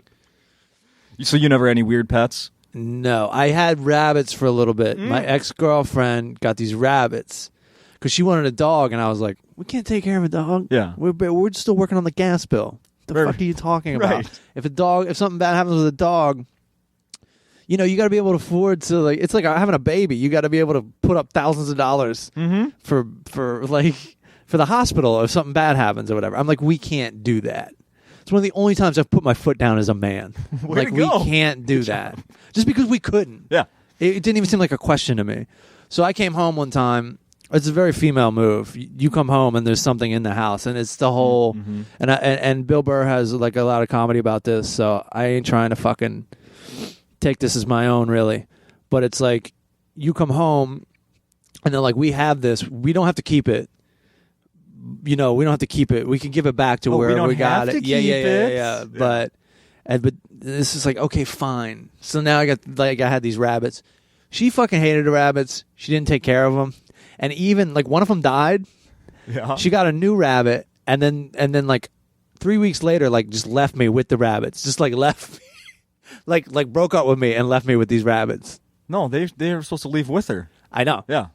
So you never had any weird pets? No. I had rabbits for a little bit. My ex-girlfriend got these rabbits because she wanted a dog, and I was like, we can't take care of a dog. Yeah. We're still working on the gas bill. What the fuck are you talking about? Right. If something bad happens with a dog, you got to be able to afford to, like, it's like having a baby. You got to be able to put up thousands of dollars for the hospital if something bad happens or whatever. I'm like, we can't do that. It's one of the only times I've put my foot down as a man. We can't do that. Just because we couldn't. Yeah. It didn't even seem like a question to me. So I came home one time. It's a very female move. You come home and there's something in the house, and it's the whole. And Bill Burr has like a lot of comedy about this, so I ain't trying to fucking take this as my own, really. But it's like you come home, and they're like, "We have this. We don't have to keep it. We don't have to keep it. We can give it back to wherever we got it. Yeah. But this is like, okay, fine. So now I had these rabbits. She fucking hated the rabbits. She didn't take care of them. And even like one of them died. Yeah. She got a new rabbit, and then like 3 weeks later, like just left me with the rabbits. Just like left me, like broke up with me and left me with these rabbits. No, they were supposed to leave with her. I know. Yeah.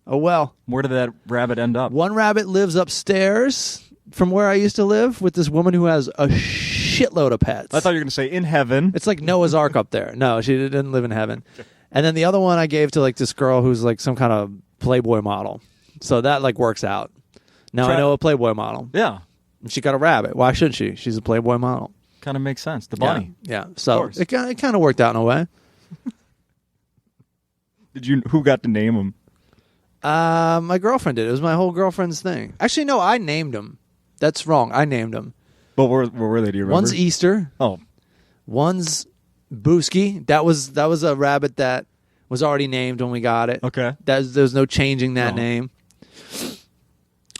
Oh well. Where did that rabbit end up? One rabbit lives upstairs from where I used to live with this woman who has a shitload of pets. I thought you were going to say in heaven. It's like Noah's Ark up there. No, she didn't live in heaven. And then the other one I gave to like this girl who's like some kind of Playboy model. So that like works out. Now I know a Playboy model. Yeah. And she got a rabbit. Why shouldn't she? She's a Playboy model. Kind of makes sense. The bunny. Yeah. So it kind of worked out in a way. Who got to name him? My girlfriend did. It was my whole girlfriend's thing. Actually, no, I named him. That's wrong. I named him. But where were they? Do you remember? One's Easter. Oh. One's Booski. That was a rabbit that was already named when we got it. Okay. There's no changing that name.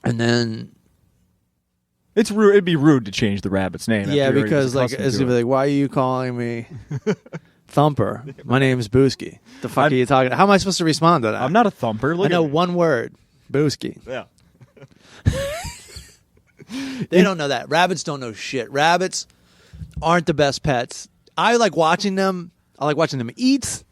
And then it's rude. It'd be rude to change the rabbit's name. Yeah, because like it's gonna be like, why are you calling me Thumper? My name's Booski. The fuck are you talking? How am I supposed to respond to that? I'm not a thumper. I know one word. Booski. Yeah. They don't know that. Rabbits don't know shit. Rabbits aren't the best pets. I like watching them. I like watching them eat.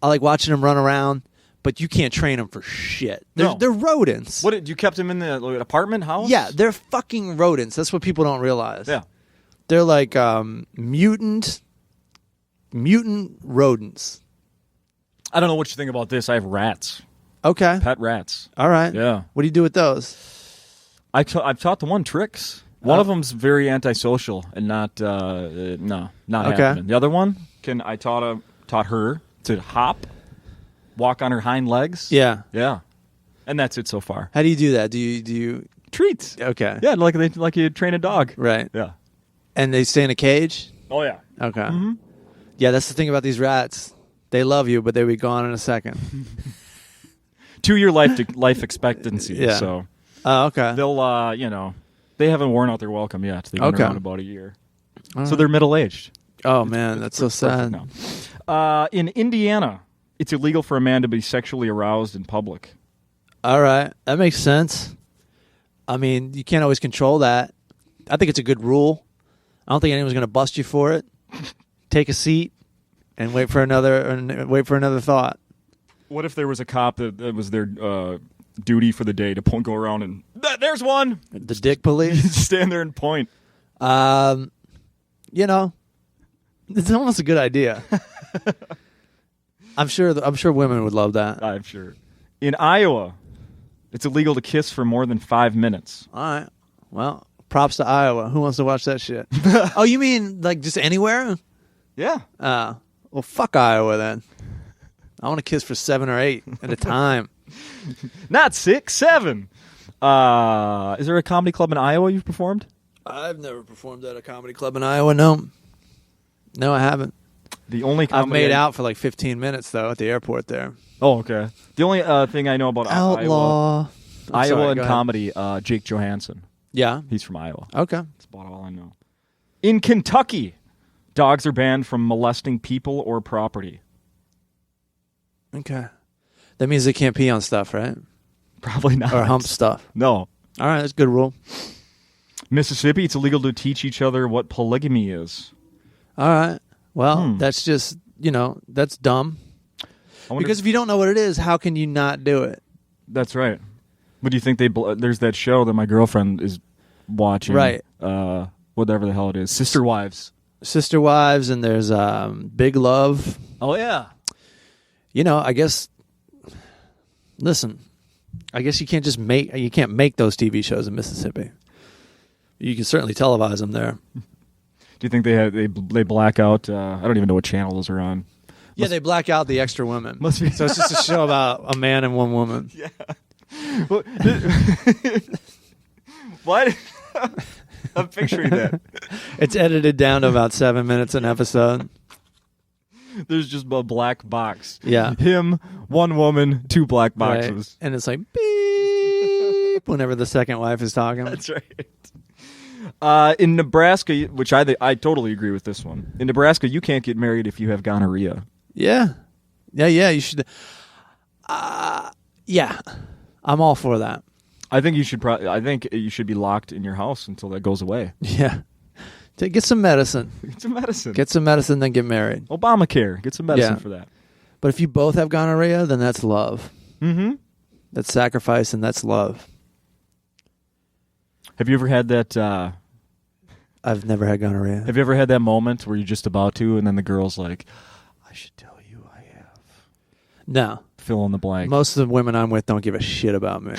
I like watching them run around. But you can't train them for shit. They're rodents. What? You kept them in the apartment house? Yeah, they're fucking rodents. That's what people don't realize. Yeah. They're like mutant rodents. I don't know what you think about this. I have rats. Okay. Pet rats. All right. Yeah. What do you do with those? I've taught the one tricks. One of them's very antisocial and not happening. The other one I taught her to hop, walk on her hind legs. Yeah. Yeah. And that's it so far. How do you do that? Do you treats? Okay. Yeah, like you train a dog. Right. Yeah. And they stay in a cage? Oh yeah. Okay. Mm-hmm. Yeah, that's the thing about these rats. They love you, but they'll be gone in a second. 2-year life expectancy. Yeah. So. Oh, okay. They'll they haven't worn out their welcome yet. They've been around about a year. So they're middle-aged. Oh, man, that's so sad. Now. In Indiana, it's illegal for a man to be sexually aroused in public. All right. That makes sense. I mean, you can't always control that. I think it's a good rule. I don't think anyone's going to bust you for it. Take a seat and wait for another thought. What if there was a cop that was their duty for the day to go around and there's one. The dick police. Stand there and point. You know, it's almost a good idea. I'm sure women would love that. I'm sure. In Iowa, it's illegal to kiss for more than 5 minutes. All right. Well, props to Iowa. Who wants to watch that shit? Oh, you mean like just anywhere? Yeah. Well, fuck Iowa then. I want to kiss for 7 or 8 at a time. Not 6, 7. Is there a comedy club in Iowa you've performed? I've never performed at a comedy club in Iowa. No, I haven't. The only I've made out for like 15 minutes though at the airport there. Oh, okay. The only thing I know about Outlaw. Iowa and comedy, Jake Johansson. Yeah, he's from Iowa. Okay, that's about all I know. In Kentucky, dogs are banned from molesting people or property. Okay, that means they can't pee on stuff, right? Probably not. Or hump stuff. No. All right, that's a good rule. Mississippi, it's illegal to teach each other what polygamy is. All right. Well, that's just, that's dumb. Because if you don't know what it is, how can you not do it? That's right. But do you think there's that show that my girlfriend is watching? Right. Whatever the hell it is. Sister Wives. Sister Wives, and there's Big Love. Oh, yeah. I guess, listen, I guess you can't make those TV shows in Mississippi. You can certainly televise them there. Do you think they black out? I don't even know what channel those are on. Yeah, they black out the extra women. Must be. So it's just a show about a man and one woman. Yeah. What? I'm picturing that. It's edited down to about 7 minutes an episode. There's just a black box. Yeah. Him, one woman, 2 black boxes. Right. And it's like beep whenever the second wife is talking. That's right. In Nebraska, which I totally agree with this one. In Nebraska, you can't get married if you have gonorrhea. Yeah. You should. Yeah, I'm all for that. I think you should. I think you should be locked in your house until that goes away. Yeah. Get some medicine. Get some medicine, then get married. Obamacare. Get some medicine for that. But if you both have gonorrhea, then that's love. Mm-hmm. That's sacrifice, and that's love. Have you ever had that? I've never had gonorrhea. Have you ever had that moment where you're just about to, and then the girl's like, I should tell you I have. No. Fill in the blank. Most of the women I'm with don't give a shit about me.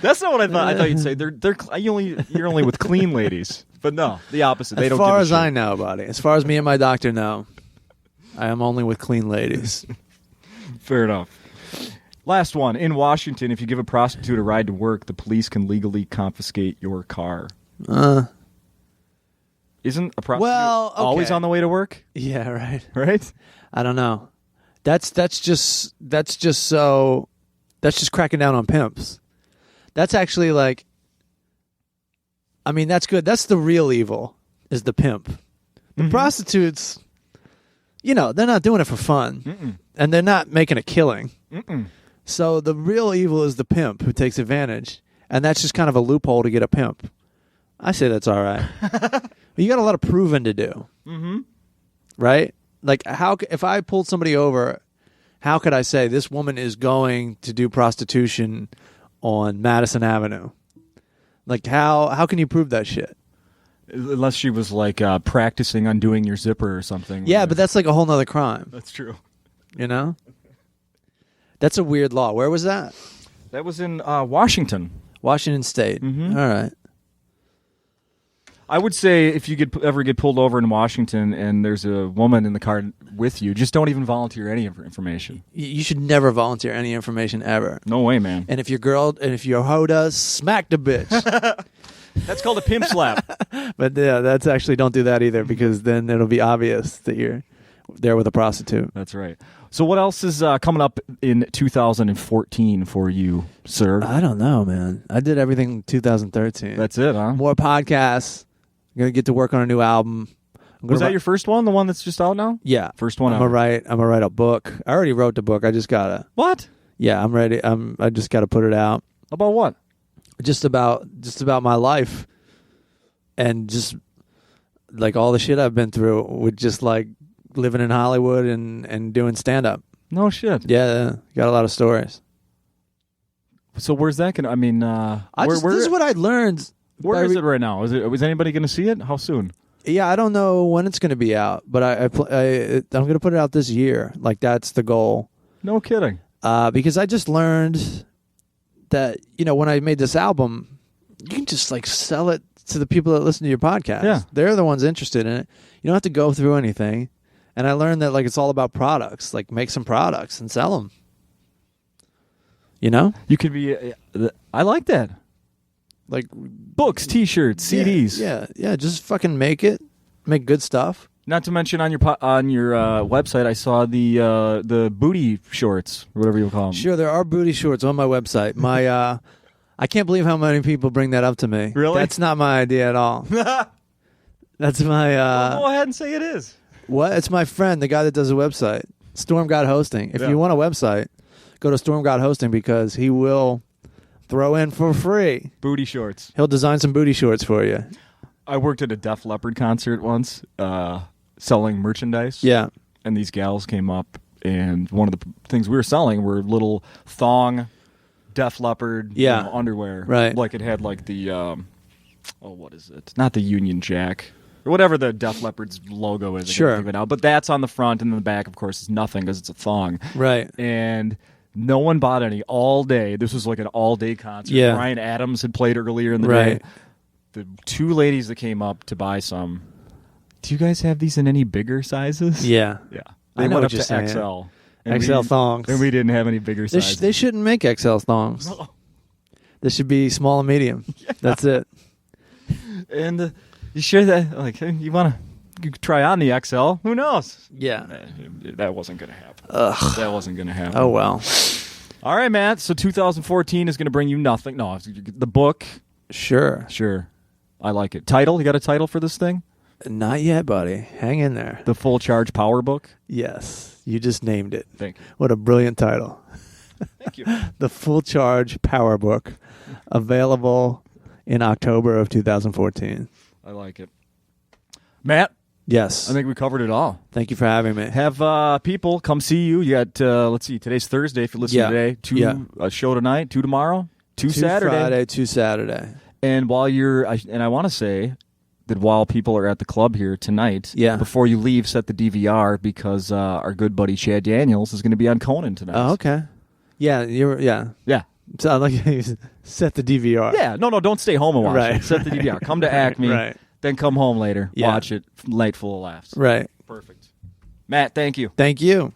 That's not what I thought. I thought you'd say you're only with clean ladies, but no, the opposite. They as don't. As far give a as shit. I know, buddy. As far as me and my doctor know, I am only with clean ladies. Fair enough. Last one. In Washington, if you give a prostitute a ride to work, the police can legally confiscate your car. Isn't a prostitute always on the way to work? Yeah, right. Right? I don't know. That's just cracking down on pimps. That's actually like, I mean, that's good. That's the real evil, is the pimp. The prostitutes, they're not doing it for fun. And they're not making a killing. So the real evil is the pimp who takes advantage. And that's just kind of a loophole to get a pimp. I say that's all right. You got a lot of proving to do. Right? Like, if I pulled somebody over, how could I say this woman is going to do prostitution on Madison Avenue? Like, how can you prove that shit? Unless she was like practicing undoing your zipper or something. Yeah, but that's like a whole nother crime. That's true. That's a weird law. Where was that? That was in Washington. Washington State. All right. I would say if you ever get pulled over in Washington and there's a woman in the car with you, just don't even volunteer any information. You should never volunteer any information ever. No way, man. And if your hoe does, smack the bitch. That's called a pimp slap. But yeah, that's actually, don't do that either, because then it'll be obvious that you're there with a prostitute. That's right. So what else is coming up in 2014 for you, sir? I don't know, man. I did everything in 2013. That's it, huh? More podcasts. I'm gonna get to work on a new album. Was that your first one? The one that's just out now? Yeah, first one. I'm gonna write a book. I already wrote the book. I just gotta. What? Yeah, I'm ready. I just gotta put it out. About what? Just about my life, and just like all the shit I've been through with just like living in Hollywood and doing stand up. No shit. Yeah, got a lot of stories. So where's that gonna? I mean, this is what I learned. Where is it right now? Was anybody gonna see it? How soon? Yeah, I don't know when it's gonna be out, but I'm gonna put it out this year. Like that's the goal. No kidding. Because I just learned that when I made this album, you can just like sell it to the people that listen to your podcast. Yeah, they're the ones interested in it. You don't have to go through anything. And I learned that like it's all about products. Like make some products and sell them. You could be. I like that. Like books, T-shirts, CDs. Yeah. Just fucking make it. Make good stuff. Not to mention on your website, I saw the booty shorts, or whatever you call them. Sure, there are booty shorts on my website. My I can't believe how many people bring that up to me. Really? That's not my idea at all. That's my. Well, go ahead and say it is. What? It's my friend, the guy that does the website, Storm God Hosting. If you want a website, go to Storm God Hosting because he will throw in for free booty shorts. He'll design some booty shorts for you. I worked at a Def Leppard concert once, selling merchandise. Yeah, and these gals came up, and one of the things we were selling were little thong Def Leppard underwear. Right, like it had like the what is it? Not the Union Jack. Or whatever the Def Leppard's logo is. Sure. But that's on the front, and in the back, of course, is nothing because it's a thong. Right. And no one bought any all day. This was like an all-day concert. Yeah. Brian Adams had played earlier in the day. The two ladies that came up to buy some, do you guys have these in any bigger sizes? Yeah. Yeah. They went what up you're to saying. XL. XL thongs. And we didn't have any bigger sizes. They shouldn't make XL thongs. No. They should be small and medium. Yeah. That's it. And you sure that, like, you want to... You could try on the XL. Who knows? Yeah. That wasn't going to happen. Ugh. That wasn't going to happen. Oh, well. All right, Matt. So 2014 is going to bring you nothing. No, the book. Sure. I like it. Title? You got a title for this thing? Not yet, buddy. Hang in there. The Full Charge Power Book? Yes. You just named it. Thank you. What a brilliant title. Thank you. The Full Charge Power Book. Available in October of 2014. I like it. Matt? Yes. I think we covered it all. Thank you for having me. Have people come see you. You got, let's see, today's Thursday if you listen today. A show tonight, 2 tomorrow, 2 Saturday. Friday, 2 Saturday. And while I want to say that while people are at the club here tonight, before you leave, set the DVR because our good buddy Chad Daniels is going to be on Conan tonight. Oh, okay. Yeah, Yeah. Sound like you set the DVR. Yeah, no, don't stay home and watch it. Set the DVR. Come to Acme, then come home later. Watch it. Night full of laughs. Right. Perfect. Matt, thank you. Thank you.